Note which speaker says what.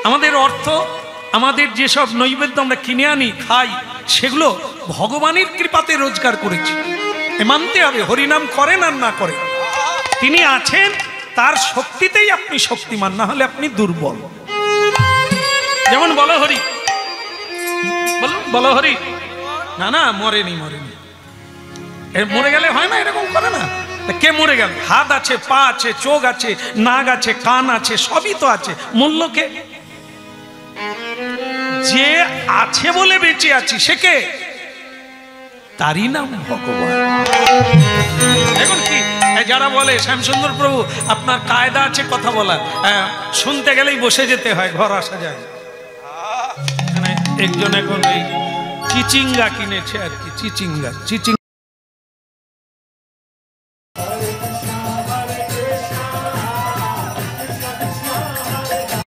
Speaker 1: আমাদের অর্থ, আমাদের যেসব নৈবেদ্য আমরা কিনে আনি খাই, সেগুলো ভগবানের কৃপাতে রোজগার করেছি। মানতে হবে, হরিনাম করেন আর না করেন, তিনি আছেন, তার শক্তিতেই আপনি শক্তিমান, না হলে আপনি দুর্বল। যেমন বলো হরি, বলো হরি, না না মরেনি, মরে গেলে হয় না, এরকম করে না। কে মরে গেল? হাত আছে, পা আছে, চোখ আছে, নাক আছে, কান আছে, সবই তো আছে, মূল্য কে? যে আছে বলে বেঁচে আছি, সে কে? তারই নাম ভগবান। এখন কি যারা বলে শ্যামসুন্দর প্রভু আপনার কায়দা আছে কথা বলার, শুনতে গেলেই বসে যেতে হয়, ঘর আসা যায়। একজন এখন এই চিচিঙ্গা কিনেছে আর কি, চিচিঙ্গা